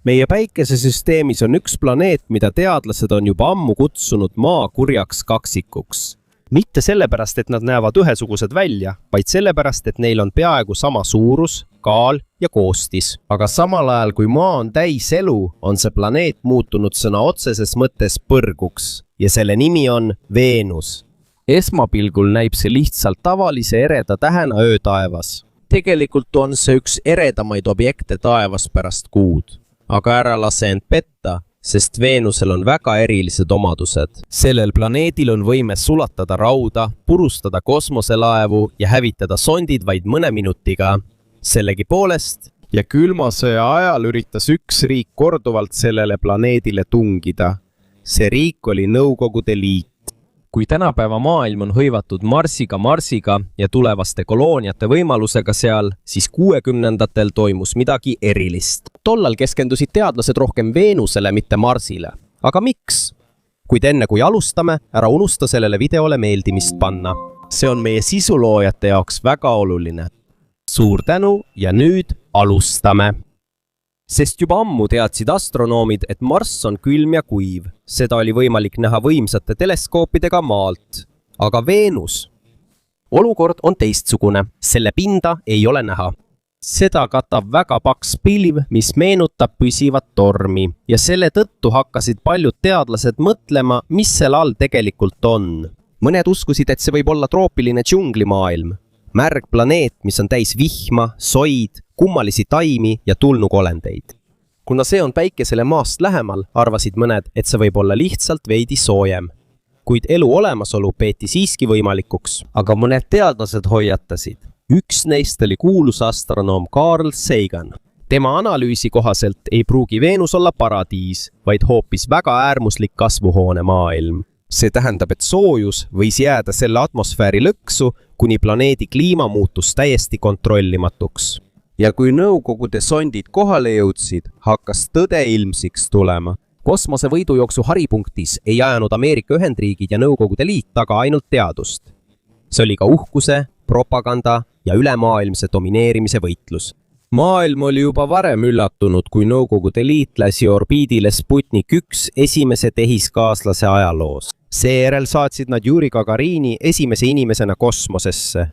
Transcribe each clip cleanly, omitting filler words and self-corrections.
Meie päikesesüsteemis on üks planeet, mida teadlased on juba ammu kutsunud Maa kurjaks kaksikuks. Mitte sellepärast, et nad näevad ühesugused välja, vaid sellepärast, et neil on peaaegu sama suurus, kaal ja koostis. Aga samal ajal, kui Maa on täis elu, on see planeet muutunud sõna otseses mõttes põrguks ja selle nimi on Veenus. Esmapilgul näib see lihtsalt tavalise ereda tähena öötaevas. Tegelikult on see üks eredamaid objekte taevas pärast kuud. Aga ära lase end petta, sest Veenusel on väga erilised omadused. Sellel planeedil on võime sulatada rauda, purustada kosmoselaevu ja hävitada sondid vaid mõne minutiga. Sellegipoolest ja külma sõja ajal üritas üks riik korduvalt sellele planeedile tungida. See riik oli Nõukogude Liit. Kui tänapäeva maailm on hõivatud Marsiga ja tulevaste kolooniate võimalusega seal, siis 60-ndatel toimus midagi erilist. Tollal keskendusid teadlased rohkem Veenusele, mitte Marsile. Aga miks? Kuid enne kui alustame, ära unusta sellele videole meeldimist panna. See on meie sisuloojate jaoks väga oluline. Suur tänu ja nüüd alustame. Sest juba ammu teadsid astronoomid, et Marss on külm ja kuiv. Seda oli võimalik näha võimsate teleskoopidega maalt. Aga Veenus? Olukord on teistsugune. Selle pinda ei ole näha. Seda katab väga paks pilv, mis meenutab püsivat tormi. Ja selle tõttu hakkasid paljud teadlased mõtlema, mis selle all tegelikult on. Mõned uskusid, et see võib olla troopiline džunglimaailm. Märg planeet, mis on täis vihma, soid, kummalisi taimi ja tulnukolendeid. Kuna see on päikesele maast lähemal, arvasid mõned, et see võib olla lihtsalt veidi soojem. Kuid elu olemasolu peeti siiski võimalikuks, aga mõned teadlased hoiatasid. Üks neist oli kuulus astronoom Carl Sagan. Tema analüüsi kohaselt ei pruugi Veenus olla paradiis, vaid hoopis väga äärmuslik kasvuhoone maailm. See tähendab, et soojus võis jääda selle atmosfääri lõksu, kuni planeedi kliima muutus täiesti kontrollimatuks. Ja kui Nõukogude sondid kohale jõudsid, hakkas tõde ilmsiks tulema. Kosmose võidujooksu haripunktis ei ajanud Ameerika Ühendriigid ja Nõukogude Liit taga ainult teadust. See oli ka uhkuse, propaganda ja ülemaailmse domineerimise võitlus. Maailm oli juba varem üllatunud, kui Nõukogude Liit lasi orbiidile Sputnik 1 esimese tehiskaaslase ajaloos. Seejärel saatsid nad Juri Gagarini esimese inimesena kosmosesse.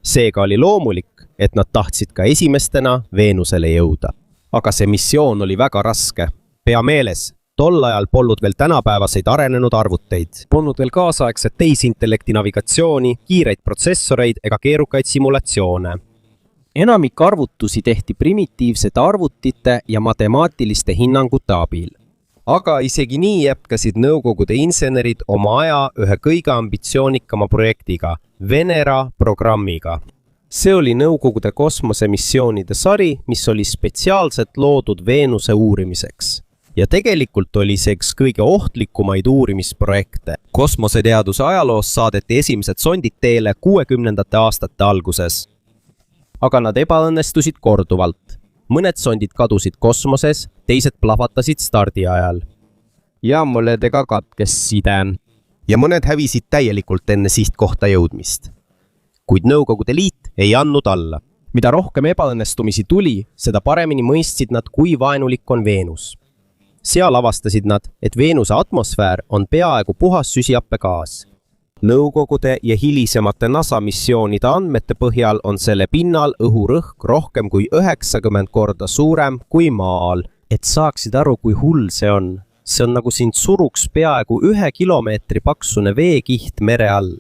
Seega oli loomulik, et nad tahtsid ka esimestena Veenusele jõuda. Aga see missioon oli väga raske. Pea meeles, tol ajal polnud veel tänapäevaseid arenenud arvuteid. Polnud veel kaasaegset tehisintellekti navigatsiooni, kiireid protsessoreid ega keerukaid simulatsioone. Enamik arvutusi tehti primitiivsete arvutite ja matemaatiliste hinnangute abil. Aga isegi nii jätkasid Nõukogude insenerid oma aja ühe kõige ambitsioonikama projektiga, Venera programmiga. See oli Nõukogude kosmosemissioonide sari, mis oli spetsiaalselt loodud Veenuse uurimiseks. Ja tegelikult oli see üks kõige ohtlikumaid uurimisprojekte. Kosmoseteaduse ajaloos saadeti esimesed sondid teele 60ndate aastate alguses. Aga nad ebaõnnestusid korduvalt. Mõned sondid kadusid kosmoses, teised plahvatasid stardi ajal. Ja mõledega katkes side. Ja mõned hävisid täielikult enne sihtkohta jõudmist. Kuid Nõukogude Liit ei andnud alla. Mida rohkem ebaõnnestumisi tuli, seda paremini mõistsid nad, kui vaenulik on Veenus. Seal avastasid nad, et Veenuse atmosfäär on peaaegu puhas süsihappegaas. Nõukogude ja hilisemate NASA missioonide andmete põhjal on selle pinnal õhurõhk rohkem kui 90 korda suurem kui Maal. Et saaksid aru, kui hull see on nagu sind suruks peaaegu 1 kilomeetri paksune veekiht mere all.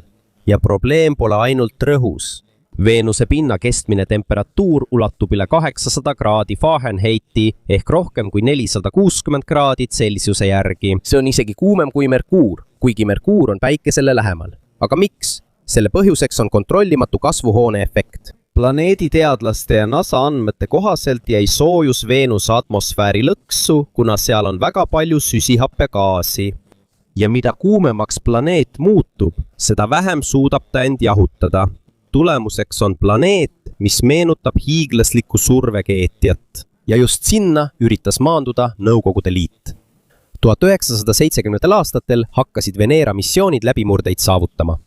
Ja probleem pole ainult rõhus. Veenuse pinna keskmine temperatuur ulatub üle 800 kraadi Fahrenheiti ehk rohkem kui 460 kraadid Celsiuse järgi. See on isegi kuumem kui Merkuur, kuigi Merkuur on päikesele lähemal. Aga miks? Selle põhjuseks on kontrollimatu kasvuhoone efekt. Planeedi teadlaste ja NASA andmete kohaselt jäi soojus Veenuse atmosfääri lõksu, kuna seal on väga palju süsihappegaasi. Ja mida kuumemaks planeet muutub, seda vähem suudab ta end jahutada. Tulemuseks on planeet, mis meenutab hiiglaslikku survekeetjat. Ja just sinna üritas maanduda Nõukogude Liit. 1970. aastatel hakkasid Venera missioonid läbimurdeid saavutama.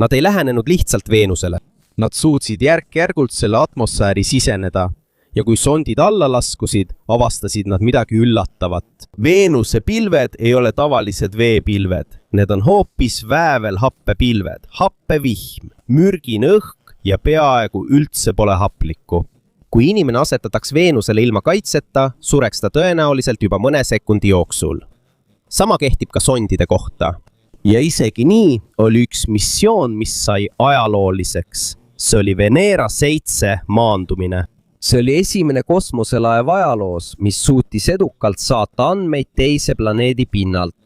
Nad ei lähenenud lihtsalt Veenusele. Nad suutsid järk-järgult selle atmosfääri siseneda ja kui sondid alla laskusid, avastasid nad midagi üllatavat. Veenuse pilved ei ole tavalised veepilved. Need on hoopis väävelhappepilved, happevihm, mürgine õhk ja peaaegu üldse pole haplikku. Kui inimene asetataks Veenusele ilma kaitseta, sureks ta tõenäoliselt juba mõne sekundi jooksul. Sama kehtib ka sondide kohta. Ja isegi nii oli üks missioon, mis sai ajalooliseks. See oli Venera 7 maandumine. See oli esimene kosmoselaev ajaloos, mis suutis edukalt saata andmeid teise planeedi pinnalt.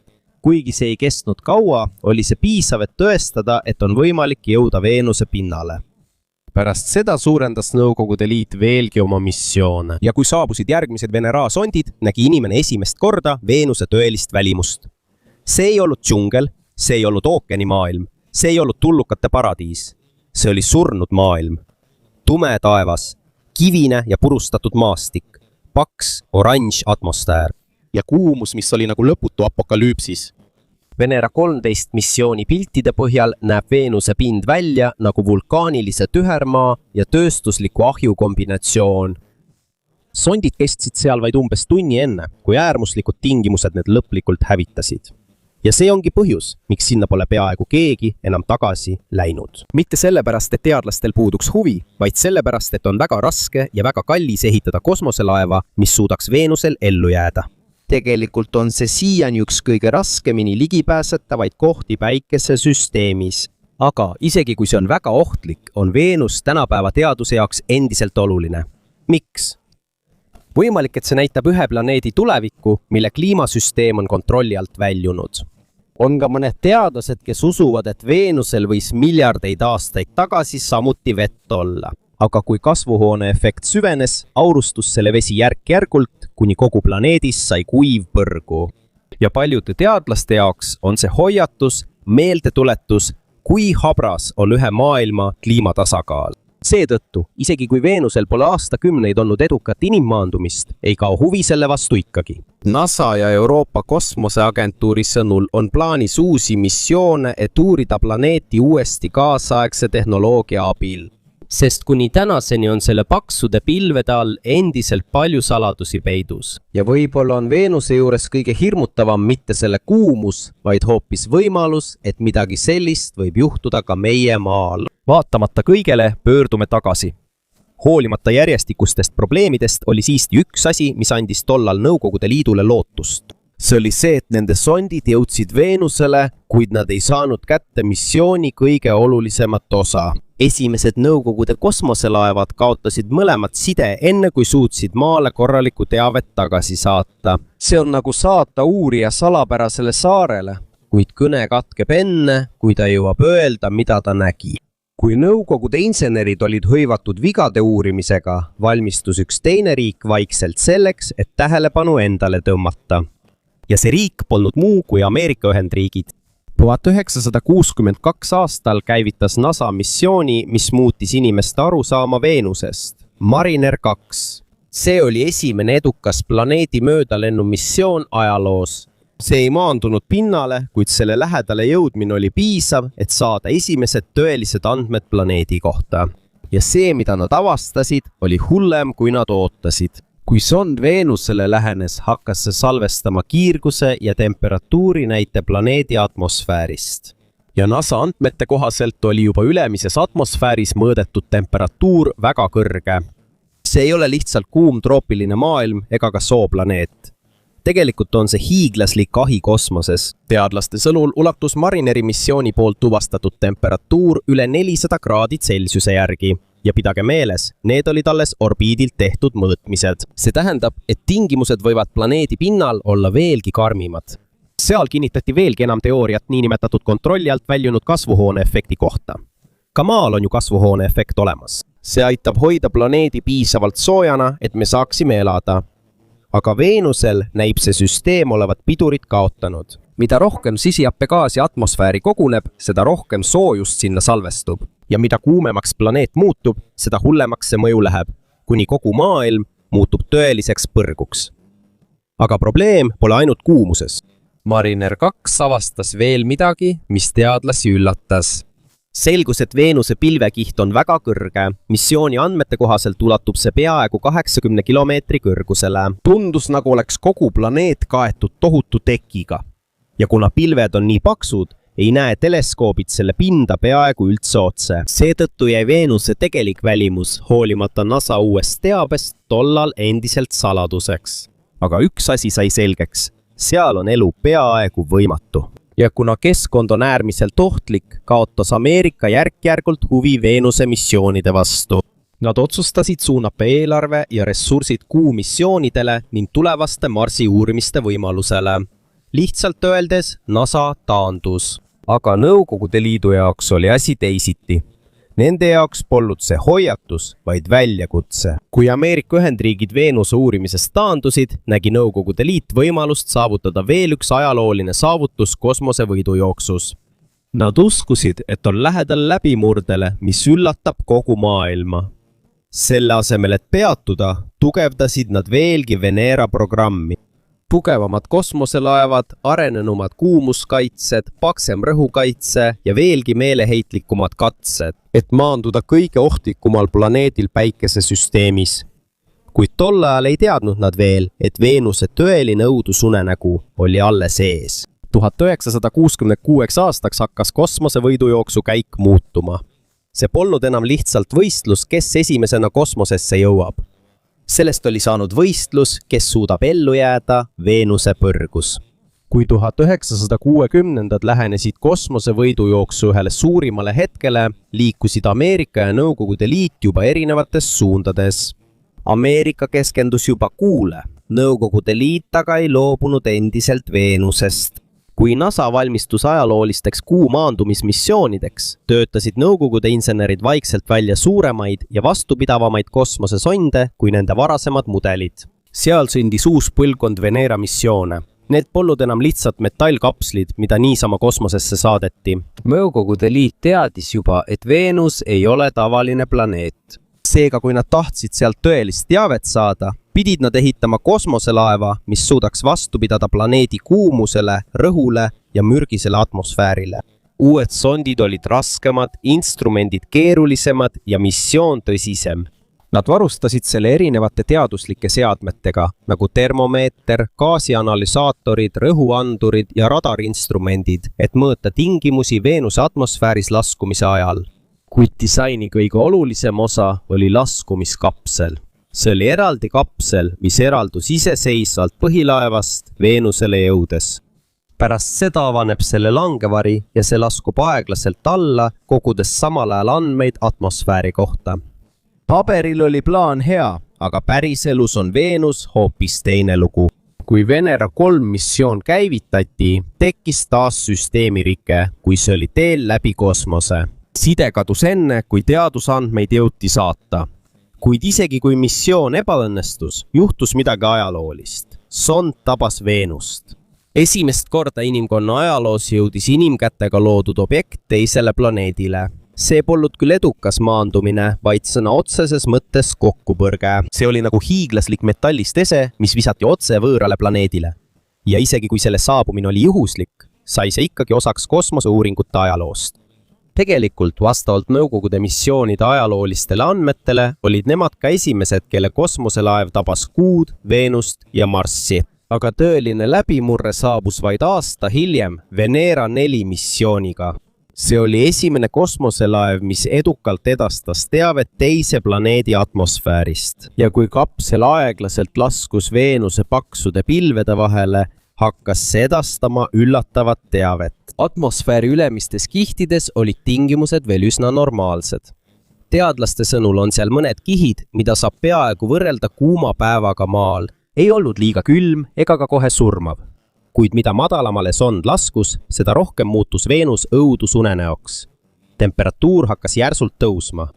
Kuigi see ei kestnud kaua, oli see piisav, et tõestada, et on võimalik jõuda Veenuse pinnale. Pärast seda suurendas Nõukogude Liit veelgi oma missioone. Ja kui saabusid järgmised Venera sondid, nägi inimene esimest korda Veenuse tõelist välimust. See ei olnud džungel, see ei olnud ookeanimaailm, see ei olnud tullukate paradiis. See oli surnud maailm. Tume taevas, kivine ja purustatud maastik, paks oranž atmosfäär ja kuumus, mis oli nagu lõputu apokalüüpsis. Venera 13 missiooni piltide põhjal näeb Veenuse pind välja nagu vulkaanilise tühermaa ja tööstusliku ahju kombinatsioon. Sondid kestsid seal vaid umbes tunni enne, kui äärmuslikud tingimused need lõplikult hävitasid. Ja see ongi põhjus, miks sinna pole peaaegu keegi enam tagasi läinud. Mitte sellepärast, et teadlastel puuduks huvi, vaid sellepärast, et on väga raske ja väga kallis ehitada kosmoselaeva, mis suudaks Veenusel ellu jääda. Tegelikult on see siiani üks kõige raskemini ligipääsetavaid kohti päikesesüsteemis. Aga isegi kui see on väga ohtlik, on Veenus tänapäeva teaduse jaoks endiselt oluline. Miks? Võimalik, et see näitab ühe planeedi tulevikku, mille kliimasüsteem on kontrolli alt väljunud. On ka mõned teadlased, kes usuvad, et Veenusel võis miljardeid aastaid tagasi samuti vett olla. Aga kui kasvuhooneefekt süvenes, aurustus selle vesi järk-järgult, kuni kogu planeedis sai kuiv põrgu. Ja paljude teadlaste jaoks on see hoiatus, meeldetuletus, kui habras on ühe maailma kliimatasakaal. Seetõttu, isegi kui Veenusel pole aastakümneid olnud edukat inimmaandumist, ei kao huvi selle vastu ikkagi. NASA ja Euroopa Kosmoseagentuuri sõnul on plaanis uusi missioone, et uurida planeeti uuesti kaasaegse tehnoloogia abil. Sest kuni tänaseni on selle paksude pilvede all endiselt palju saladusi peidus. Ja võib-olla on Veenuse juures kõige hirmutavam mitte selle kuumus, vaid hoopis võimalus, et midagi sellist võib juhtuda ka meie maal. Vaatamata kõigele pöördume tagasi. Hoolimata järjestikustest probleemidest oli siiski üks asi, mis andis tollal Nõukogude Liidule lootust. See oli see, et nende sondid jõudsid Veenusele, kuid nad ei saanud kätte missiooni kõige olulisemat osa. Esimesed Nõukogude kosmoselaevad kaotasid mõlemad side enne, kui suutsid maale korralikku teavet tagasi saata. See on nagu saata uurija salapärasele saarele, kuid kõne katkeb enne, kui ta jõuab öelda, mida ta nägi. Kui Nõukogude insenerid olid hõivatud vigade uurimisega, valmistus üks teine riik vaikselt selleks, et tähelepanu endale tõmmata. Ja see riik polnud muu kui Ameerika Ühendriigid. 1962 aastal käivitas NASA missiooni, mis muutis inimeste arusaama Veenusest. Mariner 2. See oli esimene edukas planeedi möödalennu missioon ajaloos. See ei maandunud pinnale, kuid selle lähedale jõudmine oli piisav, et saada esimesed tõelised andmed planeedi kohta. Ja see, mida nad avastasid, oli hullem, kui nad ootasid. Kui sond Veenusele lähenes, hakkas see salvestama kiirguse ja temperatuuri näite planeedi atmosfäärist. Ja NASA andmete kohaselt oli juba ülemises atmosfääris mõõdetud temperatuur väga kõrge. See ei ole lihtsalt kuum troopiline maailm ega ka sooplaneet. Tegelikult on see hiiglaslik ahi kosmoses. Teadlaste sõnul ulatus Marineri missiooni poolt tuvastatud temperatuur üle 400 kraadi Celsiuse järgi. Ja pidage meeles, need olid alles orbiidilt tehtud mõõtmised. See tähendab, et tingimused võivad planeedi pinnal olla veelgi karmimad. Seal kinnitati veelgi enam teooriat niinimetatud kontrolli alt väljunud kasvuhooneefekti kohta. Ka maal on ju kasvuhooneefekt olemas. See aitab hoida planeedi piisavalt soojana, et me saaksime elada. Aga Veenusel näib see süsteem olevat pidurit kaotanud. Mida rohkem sisihappegaasi atmosfääri koguneb, seda rohkem soojust sinna salvestub. Ja mida kuumemaks planeet muutub, seda hullemaks see mõju läheb, kuni kogu maailm muutub tõeliseks põrguks. Aga probleem pole ainult kuumuses. Mariner 2 avastas veel midagi, mis teadlasi üllatas. Selgus, et Veenuse pilvekiht on väga kõrge. Missiooni andmete kohaselt ulatub see peaaegu 80 kilomeetri kõrgusele. Tundus, nagu oleks kogu planeet kaetud tohutu tekiga. Ja kuna pilved on nii paksud, ei näe teleskoobid selle pinda peaaegu üldse otse. Seetõttu jäi Veenuse tegelik välimus, hoolimata NASA uuest teabest, tollal endiselt saladuseks. Aga üks asi sai selgeks. Seal on elu peaaegu võimatu. Ja kuna keskkond on äärmiselt ohtlik, kaotas Ameerika järk-järgult huvi Veenuse missioonide vastu. Nad otsustasid suunata eelarve ja ressursid Kuu missioonidele ning tulevaste Marsi uurimiste võimalusele. Lihtsalt öeldes, NASA taandus. Aga Nõukogude Liidu jaoks oli asi teisiti. Nende jaoks polnud see hoiatus, vaid väljakutse. Kui Ameerika Ühendriigid Veenuse uurimisest taandusid, nägi Nõukogude Liit võimalust saavutada veel üks ajalooline saavutus kosmosevõidujooksus. Nad uskusid, et on lähedal läbimurdele, mis üllatab kogu maailma. Selle asemel, et peatuda, tugevdasid nad veelgi Venera programmi. Tugevamad kosmoselaevad, arenenumad kuumuskaitsed, paksem rõhukaitse ja veelgi meeleheitlikumad katsed, et maanduda kõige ohtlikumal planeedil Päikesesüsteemis. Kuid tol ajal ei teadnud nad veel, et Veenuse tõeline õudusunenägu oli alles ees. 1966 aastaks hakkas kosmosevõidujooksu käik muutuma. See polnud enam lihtsalt võistlus, kes esimesena kosmosesse jõuab. Sellest oli saanud võistlus, kes suudab ellu jääda Veenuse põrgus. Kui 1960-ndad lähenesid kosmosevõidujooksu ühele suurimale hetkele, liikusid Ameerika ja Nõukogude Liit juba erinevates suundades. Ameerika keskendus juba Kuule, Nõukogude Liit aga ei loobunud endiselt Veenusest. Kui NASA valmistus ajaloolisteks Kuu maandumismissioonideks, töötasid Nõukogude insenerid vaikselt välja suuremaid ja vastupidavamaid kosmosesonde kui nende varasemad mudelid. Seal sündis uus põlvkond Venera missioone. Need polnud enam lihtsalt metallkapslid, mida niisama kosmosesse saadeti. Nõukogude Liit teadis juba, et Veenus ei ole tavaline planeet. Seega, kui nad tahtsid sealt tõelist teavet saada, pidid nad ehitama kosmoselaeva, mis suudaks vastu pidada planeedi kuumusele, rõhule ja mürgisele atmosfäärile. Uued sondid olid raskemad, instrumendid keerulisemad ja missioon tõsisem. Nad varustasid selle erinevate teaduslike seadmetega, nagu termomeeter, gaasianalüsaatorid, rõhuandurid ja radarinstrumendid, et mõõta tingimusi Veenuse atmosfääris laskumise ajal. Kuid disaini kõige olulisem osa oli laskumiskapsel. See oli eraldi kapsel, mis eraldus iseseisvalt põhilaevast Veenusele jõudes. Pärast seda avaneb selle langevari ja see laskub aeglaselt alla, kogudes samal ajal andmeid atmosfääri kohta. Paberil oli plaan hea, aga päriselus on Veenus hoopis teine lugu. Kui Venera 3 missioon käivitati, tekkis taas süsteemirike, kui see oli teel läbi kosmose. Side kadus enne, kui teadusandmeid jõuti saata. Kuid isegi kui missioon ebaõnnestus, juhtus midagi ajaloolist. Sond tabas Veenust. Esimest korda inimkonna ajaloos jõudis inimkätega loodud objekt teisele planeedile. See polnud küll edukas maandumine, vaid sõna otseses mõttes kokkupõrge. See oli nagu hiiglaslik metallist ese, mis visati otse võõrale planeedile. Ja isegi kui selle saabumine oli juhuslik, sai see ikkagi osaks kosmoseuuringute ajaloost. Tegelikult vastavalt Nõukogude missioonide ajaloolistele andmetele olid nemad ka esimesed, kelle kosmoselaev tabas Kuud, Veenust ja Marssi. Aga tõeline läbimurre saabus vaid aasta hiljem Venera 4 missiooniga. See oli esimene kosmoselaev, mis edukalt edastas teavet teise planeedi atmosfäärist. Ja kui kapsel aeglaselt laskus Veenuse paksude pilvede vahele, hakkas see edastama üllatavat teavet. Atmosfääri ülemistes kihtides olid tingimused veel üsna normaalsed. Teadlaste sõnul on seal mõned kihid, mida saab peaaegu võrrelda kuuma päevaga maal. Ei olnud liiga külm ega ka kohe surmav. Kuid mida madalamale sond laskus, seda rohkem muutus Veenus õudusunenäoks. Temperatuur hakkas järsult tõusma.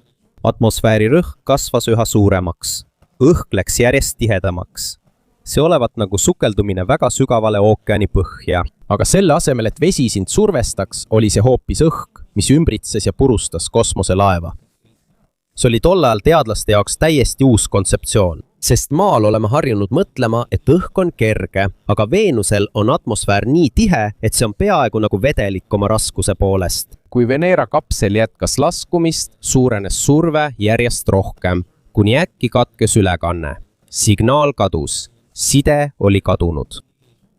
Atmosfääri rõhk kasvas üha suuremaks. Õhk läks järjest tihedamaks. See olevat nagu sukeldumine väga sügavale ookeani põhja. Aga selle asemel, et vesi sind survestaks, oli see hoopis õhk, mis ümbritses ja purustas kosmoselaeva. See oli tol ajal teadlaste jaoks täiesti uus kontseptsioon, sest maal oleme harjunud mõtlema, et õhk on kerge, aga Veenusel on atmosfäär nii tihe, et see on peaaegu nagu vedelik oma raskuse poolest. kui Venera kapsel jätkas laskumist, suurenes surve järjest rohkem, kuni äkki katkes ülekanne. Signaal kadus. Side oli kadunud.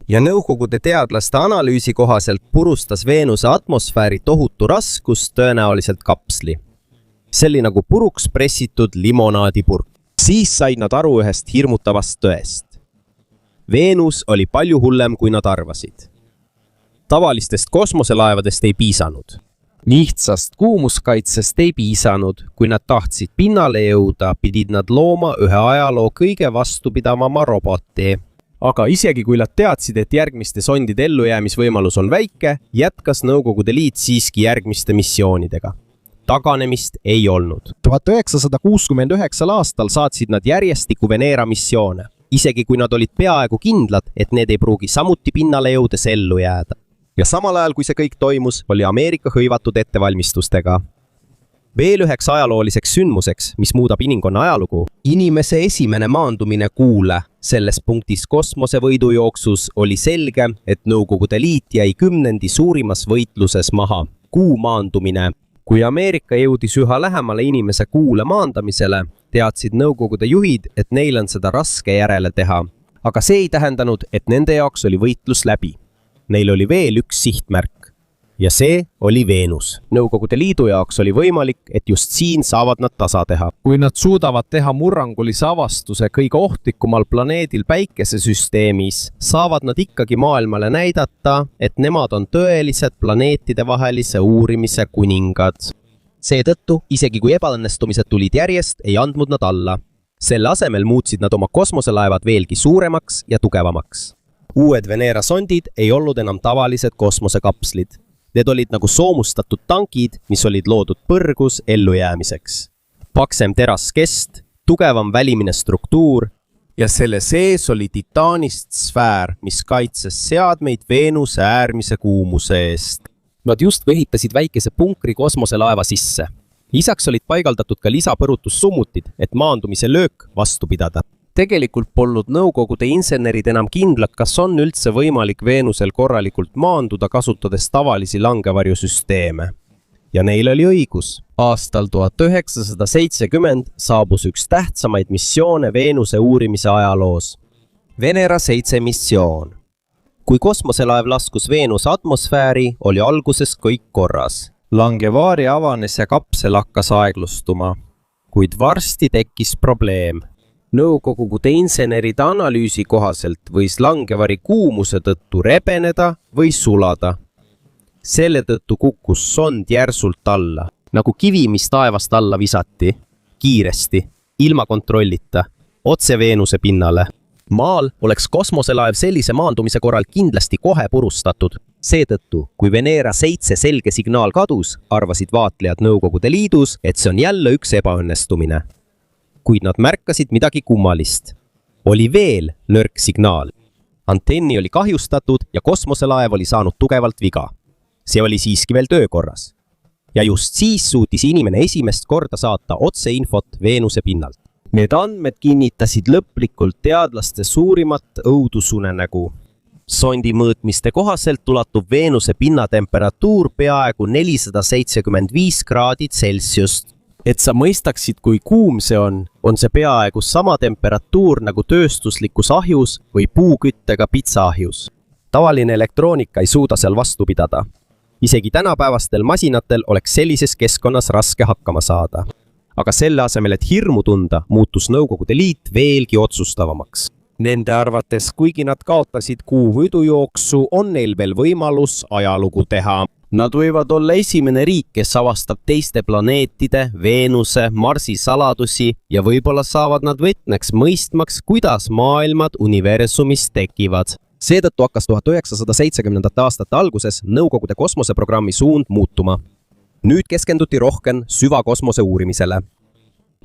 Ja Nõukogude teadlaste analüüsi kohaselt purustas Veenuse atmosfääri tohutu raskus tõenäoliselt kapsli. See oli nagu puruks pressitud limonaadipurk. Siis said nad aru ühest hirmutavast tõest. Veenus oli palju hullem, kui nad arvasid. Tavalistest kosmoselaevadest ei piisanud. Lihtsast kuumuskaitsest ei piisanud. Kui nad tahtsid pinnale jõuda, pidid nad looma ühe ajaloo kõige vastupidavama roboti. Aga isegi kui nad teadsid, et järgmiste sondide ellujäämisvõimalus on väike, jätkas Nõukogude Liit siiski järgmiste missioonidega. Taganemist ei olnud. 1969 aastal saatsid nad järjestiku Venera missioone. Isegi kui nad olid peaaegu kindlad, et need ei pruugi samuti pinnale jõudes ellu jääda. Ja samal ajal, kui see kõik toimus, oli Ameerika hõivatud ettevalmistustega. Veel üheks ajalooliseks sündmuseks, mis muudab inimkonna ajalugu, inimese esimene maandumine Kuule. Selles punktis kosmosevõidujooksus oli selge, et Nõukogude Liit jäi 10. suurimas võitluses maha. Kuu maandumine. Kui Ameerika jõudis üha lähemale inimese Kuule maandamisele, teadsid Nõukogude juhid, et neil on seda raske järele teha. Aga see ei tähendanud, et nende jaoks oli võitlus läbi. Neil oli veel üks sihtmärk. Ja see oli Veenus. Nõukogude Liidu jaoks oli võimalik, et just siin saavad nad tasa teha. Kui nad suudavad teha murrangulise avastuse kõige ohtlikumal planeedil päikesesüsteemis, saavad nad ikkagi maailmale näidata, et nemad on tõelised planeetidevahelise uurimise kuningad. Seetõttu, isegi kui ebaõnnestumised tulid järjest, ei andnud nad alla. Selle asemel muutsid nad oma kosmoselaevad veelgi suuremaks ja tugevamaks. Uued Venera sondid ei olnud enam tavalised kosmosekapslid. Need olid nagu soomustatud tankid, mis olid loodud põrgus ellujäämiseks. Paksem teraskest, tugevam välimine struktuur ja selle sees oli titaanist sfäär, mis kaitses seadmeid Veenuse äärmise kuumuse eest. Nad just ehitasid väikese punkri kosmoselaeva sisse. Lisaks olid paigaldatud ka lisapõrutussummutid, et maandumise löök vastu pidada. Tegelikult polnud Nõukogude insenerid enam kindlad, kas on üldse võimalik Veenusel korralikult maanduda, kasutades tavalisi langevarjusüsteeme. Ja neil oli õigus. Aastal 1970 saabus üks tähtsamaid missioone Veenuse uurimise ajaloos. Venera 7 missioon. Kui kosmoselaev laskus Veenuse atmosfääri, oli alguses kõik korras. Langevaari avanes ja kapsel hakkas aeglustuma. Kuid varsti tekkis probleem. Nõukogude inseneride analüüsi kohaselt võis langevari kuumuse tõttu rebeneda või sulada. Selle tõttu kukkus sond järsult alla, nagu kivi, mis taevast alla visati, kiiresti, ilma kontrollita, otse Veenuse pinnale. Maal oleks kosmoselaev sellise maandumise korral kindlasti kohe purustatud. Seetõttu, kui Venera 7 selge signaal kadus, arvasid vaatlejad Nõukogude Liidus, et see on jälle üks ebaõnnestumine. Kuid nad märkasid midagi kummalist. Oli veel nõrk signaal. Antenni oli kahjustatud ja kosmoselaev oli saanud tugevalt viga. See oli siiski veel töökorras. Ja just siis suutis inimene esimest korda saata otseinfot Veenuse pinnalt. Need andmed kinnitasid lõplikult teadlaste suurimat õudusunenägu. Sondi mõõtmiste kohaselt ulatub Veenuse pinnatemperatuur peaaegu 475 kraadid Celsiust. Et sa mõistaksid, kui kuum see on see peaaegu sama temperatuur nagu tööstuslikus ahjus või puuküttega pitsaahjus. Tavaline elektroonika ei suuda seal vastu pidada. Isegi tänapäevastel masinatel oleks sellises keskkonnas raske hakkama saada. Aga selle asemel, et hirmu tunda, muutus Nõukogude Liit veelgi otsustavamaks. Nende arvates, kuigi nad kaotasid kuu võidujooksu, on neil veel võimalus ajalugu teha. Nad võivad olla esimene riik, kes avastab teiste planeetide, Veenuse, Marsi saladusi ja võib-olla saavad nad võtmeks mõistmaks, kuidas maailmad universumis tekivad. Seetõttu hakkas 1970. aastate alguses Nõukogude kosmoseprogrammi suund muutuma. Nüüd keskenduti rohkem süvakosmose uurimisele.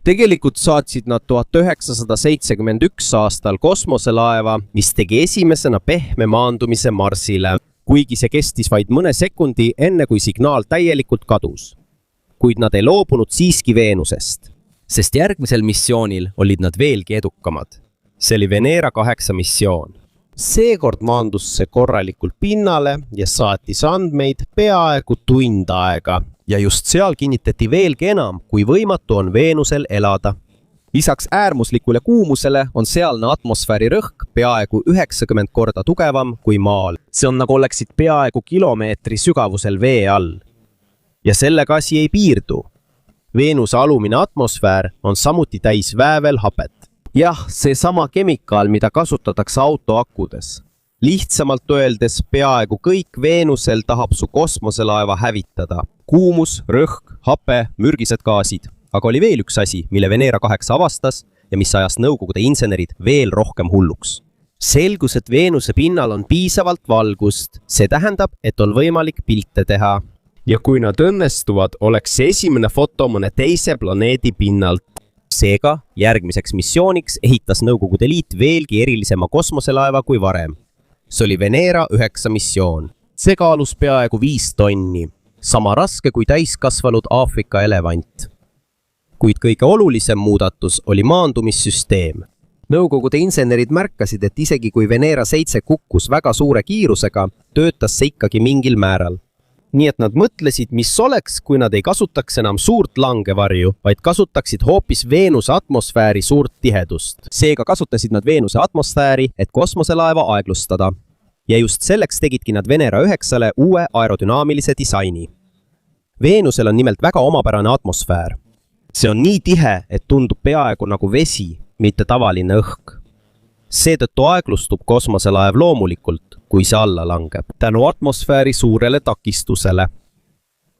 Tegelikult saatsid nad 1971 aastal kosmoselaeva, mis tegi esimesena pehme maandumise Marsile. Kuigi see kestis vaid mõne sekundi, enne kui signaal täielikult kadus. Kuid nad ei loobunud siiski Veenusest, sest järgmisel missioonil olid nad veelgi edukamad. See oli Venera 8 missioon. Seekord maandus see korralikult pinnale ja saatis andmeid peaaegu tund aega. Ja just seal kinnitati veelgi enam, kui võimatu on Veenusel elada. Lisaks äärmuslikule kuumusele on sealne atmosfääri rõhk peaaegu 90 korda tugevam kui maal. See on nagu oleksid peaaegu kilomeetri sügavusel vee all. Ja sellega asi ei piirdu. Veenuse alumine atmosfäär on samuti täis väävelhapet. Jah, see sama kemikaal, mida kasutatakse autoakkudes. Lihtsamalt öeldes peaaegu kõik Veenusel tahab su kosmoselaeva hävitada. Kuumus, rõhk, hape, mürgised gaasid. Aga oli veel üks asi, mille Venera 8 avastas ja mis ajas Nõukogude insenerid veel rohkem hulluks. Selgus, et Veenuse pinnal on piisavalt valgust. See tähendab, et on võimalik pilte teha. Ja kui nad õnnestuvad, oleks see esimene foto mõne teise planeedi pinnalt. Seega, järgmiseks missiooniks ehitas Nõukogude Liit veelgi erilisema kosmoselaeva kui varem. See oli Venera 9 missioon. See kaalus peaaegu 5 tonni. Sama raske kui täiskasvanud Aafrika elevant. Kuid kõige olulisem muudatus oli maandumissüsteem. Nõukogude insenerid märkasid, et isegi kui Venera 7 kukkus väga suure kiirusega, töötas see ikkagi mingil määral. Nii et nad mõtlesid, mis oleks, kui nad ei kasutaks enam suurt langevarju, vaid kasutaksid hoopis Veenuse atmosfääri suurt tihedust. Seega kasutasid nad Veenuse atmosfääri, et kosmoselaeva aeglustada. Ja just selleks tegidki nad Venera 9-le uue aerodünaamilise disaini. Veenusel on nimelt väga omapärane atmosfäär. See on nii tihe, et tundub peaaegu nagu vesi, mitte tavaline õhk. Seetõttu aeglustub kosmoselaev loomulikult, kui see alla langeb, tänu atmosfääri suurele takistusele.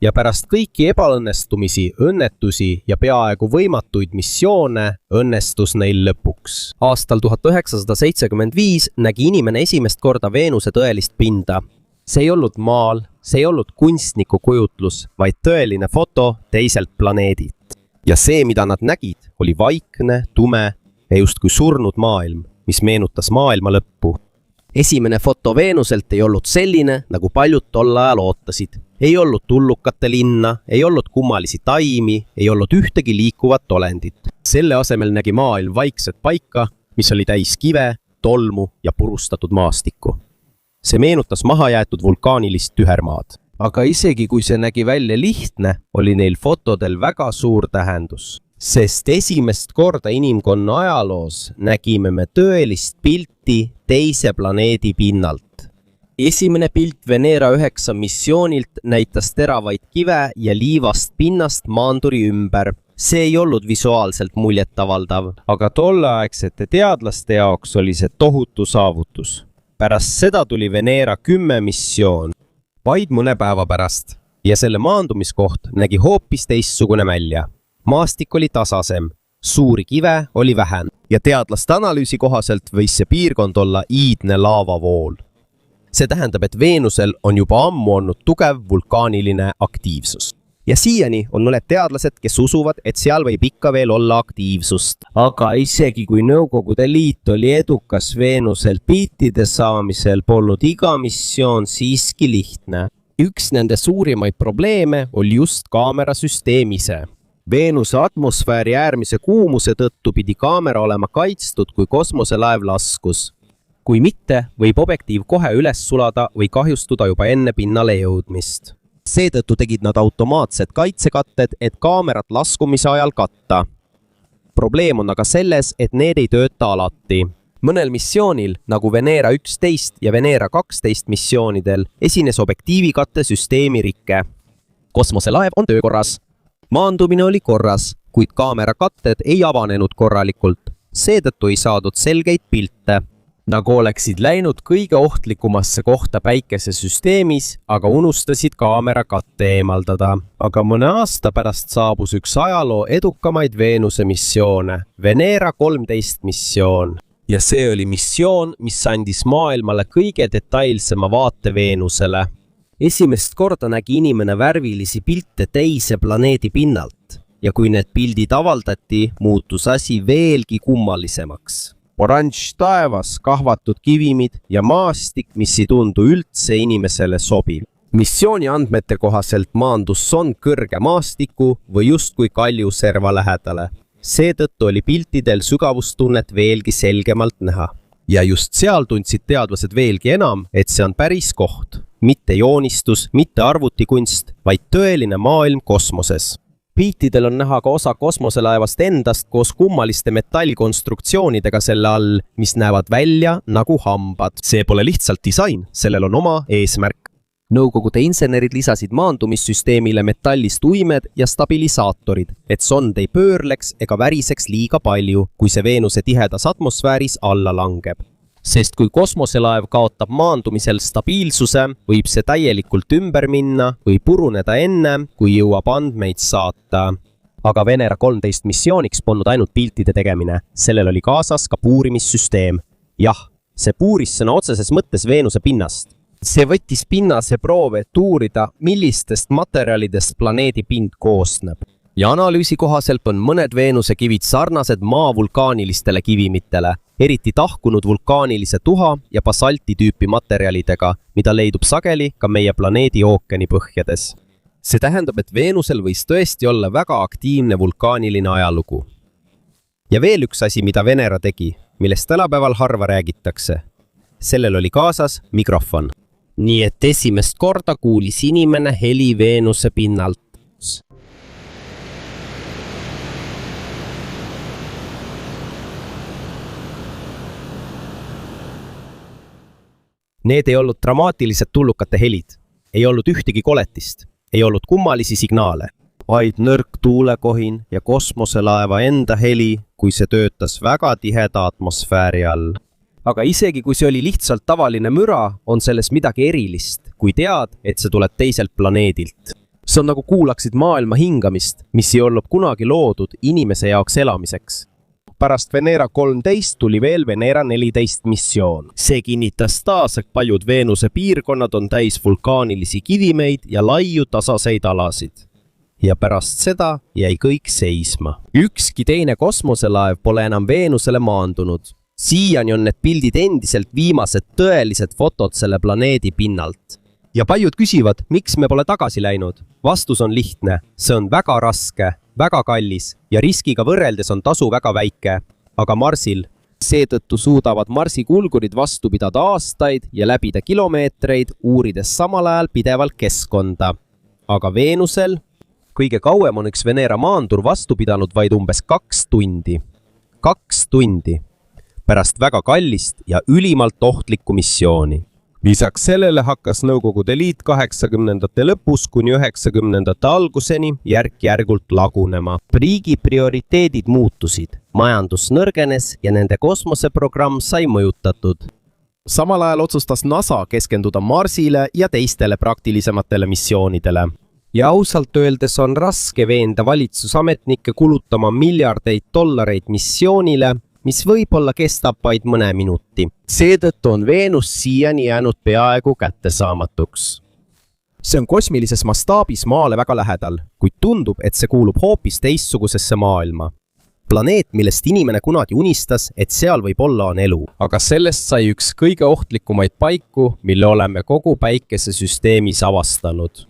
Ja pärast kõiki ebaõnnestumisi, õnnetusi ja peaaegu võimatuid missioone õnnestus neil lõpuks. Aastal 1975 nägi inimene esimest korda Veenuse tõelist pinda. See ei olnud maal, see ei olnud kunstniku kujutlus, vaid tõeline foto teiselt planeedilt. Ja see, mida nad nägid, oli vaikne, tume ja justkui surnud maailm, mis meenutas maailma lõppu. Esimene foto Veenuselt ei olnud selline, nagu paljud tol ajal ootasid. Ei olnud tullukate linna, ei olnud kummalisi taimi, ei olnud ühtegi liikuvat olendit. Selle asemel nägi maailm vaikset paika, mis oli täis kive, tolmu ja purustatud maastikku. See meenutas mahajäetud vulkaanilist tühermaad. Aga isegi kui see nägi välja lihtne, oli neil fotodel väga suur tähendus. Sest esimest korda inimkonna ajaloos nägime me tõelist pilti teise planeedi pinnalt. Esimene pilt Venera 9 missioonilt näitas teravaid kive ja liivast pinnast maanduri ümber. See ei olnud visuaalselt muljetavaldav, aga tolleaegsete teadlaste jaoks oli see tohutu saavutus. Pärast seda tuli Venera 10 missioon. Vaid mõne päeva pärast. Ja selle maandumiskoht nägi hoopis teistsugune välja. Maastik oli tasasem, suuri kive oli vähem ja teadlaste analüüsi kohaselt võis see piirkond olla iidne laavavool. See tähendab, et Veenusel on juba ammu olnud tugev vulkaaniline aktiivsus. Ja siiani on mõned teadlased, kes usuvad, et seal võib ikka veel olla aktiivsust. Aga isegi kui Nõukogude Liit oli edukas Veenusel piltide saamisel, polnud iga missioon siiski lihtne. Üks nende suurimaid probleeme oli just kaamerasüsteem ise. Veenuse atmosfääri äärmise kuumuse tõttu pidi kaamera olema kaitstud, kui kosmoselaev laskus. Kui mitte, võib objektiiv kohe üles sulada või kahjustuda juba enne pinnale jõudmist. Seetõttu tegid nad automaatsed kaitsekatted, et kaamerat laskumise ajal katta. Probleem on aga selles, et need ei tööta alati. Mõnel missioonil, nagu Venera 11 ja Venera 12 missioonidel, esines objektiivikatte süsteemi rike. Kosmoselaev on töökorras. Maandumine oli korras, kuid kaamerakatted ei avanenud korralikult. Seetõttu ei saadud selgeid pilte. Nagu oleksid läinud kõige ohtlikumasse kohta päikesesüsteemis, aga unustasid kaamerakatte eemaldada. Aga mõne aasta pärast saabus üks ajaloo edukamaid Veenuse missioone, Venera 13 missioon. Ja see oli missioon, mis andis maailmale kõige detailsema vaate Veenusele. Esimest korda nägi inimene värvilisi pilte teise planeedi pinnalt. Ja kui need pildid avaldati, muutus asi veelgi kummalisemaks. Oranž taevas, kahvatud kivimid ja maastik, mis ei tundu üldse inimesele sobiv. Missiooni andmete kohaselt maandus sond kõrge maastiku või justkui kaljuserva lähedale. Seetõttu oli piltidel sügavustunnet veelgi selgemalt näha. ja just seal tundsid teadlased veelgi enam, et see on päris koht. Mitte joonistus, mitte arvutikunst, vaid tõeline maailm kosmoses. Piltidel on näha ka osa kosmoselaevast endast koos kummaliste metallkonstruktsioonidega selle all, mis näevad välja nagu hambad. See pole lihtsalt disain, sellel on oma eesmärk. Nõukogude insenerid lisasid maandumissüsteemile metallist uimed ja stabilisaatorid, et sond ei pöörleks ega väriseks liiga palju, kui see Veenuse tihedas atmosfääris alla langeb. Sest kui kosmoselaev kaotab maandumisel stabiilsuse, võib see täielikult ümber minna või puruneda enne, kui jõuab andmeid saata. Aga Venera 13 missiooniks polnud ainult piltide tegemine, sellel oli kaasas ka puurimissüsteem. Jah, see puuris sõna otseses mõttes Veenuse pinnast. See võttis pinnase proove, et uurida, millistest materjalidest planeedi pind koosneb. Ja analüüsi kohaselt on mõned Veenuse kivid sarnased maa vulkaanilistele kivimitele, eriti tahkunud vulkaanilise tuha ja basalti tüüpi materjalidega, mida leidub sageli ka meie planeedi ookeani põhjades. See tähendab, et Veenusel võis tõesti olla väga aktiivne vulkaaniline ajalugu. Ja veel üks asi, mida Venera tegi, millest tänapäeval harva räägitakse. Sellel oli kaasas mikrofon. Nii et esimest korda kuulis inimene heli Veenuse pinnalt. Need ei olnud dramaatilised tullukate helid, ei olnud ühtegi koletist, ei olnud kummalisi signaale, vaid nõrk tuulekohin ja kosmoselaeva enda heli, kui see töötas väga tiheda atmosfääri all. Aga isegi kui see oli lihtsalt tavaline müra, on selles midagi erilist, kui tead, et see tuleb teiselt planeedilt. See on nagu kuulaksid maailma hingamist, mis ei olnud kunagi loodud inimese jaoks elamiseks. Pärast Venera 13 tuli veel Venera 14 missioon. See kinnitas taas, et paljud Veenuse piirkonnad on täis vulkaanilisi kivimeid ja laiu tasaseid alasid. Ja pärast seda jäi kõik seisma. Ükski teine kosmoselaev pole enam Veenusele maandunud. Siiani on need pildid endiselt viimased tõelised fotod selle planeedi pinnalt. Ja paljud küsivad, miks me pole tagasi läinud. Vastus on lihtne, see on väga raske, väga kallis ja riskiga võrreldes on tasu väga väike. Aga Marsil, seetõttu suudavad Marsi kulgurid vastu pidada aastaid ja läbida kilomeetreid, uurides samal ajal pidevalt keskkonda. Aga Veenusel kõige kauem on üks Venera maandur vastu pidanud vaid umbes 2 tundi. 2 tundi. Pärast väga kallist ja ülimalt ohtlikku missiooni. Lisaks sellele hakkas Nõukogude Liit 80ndate lõpus kuni 90ndate alguseni järk-järgult lagunema. Riigi prioriteedid muutusid, majandus nõrgenes ja nende kosmoseprogramm sai mõjutatud. Samal ajal otsustas NASA keskenduda Marsile ja teistele praktilisematele missioonidele. Ja ausalt öeldes on raske veenda valitsusametnikke kulutama miljardeid dollareid missioonile, mis võib-olla kestab vaid mõne minuti. Seetõttu on Veenus siiani jäänud peaaegu kättesaamatuks. See on kosmilises mastaabis maale väga lähedal, kuid tundub, et see kuulub hoopis teistsugusesse maailma. Planeet, millest inimene kunagi unistas, et seal võib olla on elu. Aga sellest sai üks kõige ohtlikumaid paiku, mille oleme kogu päikesesüsteemis avastanud.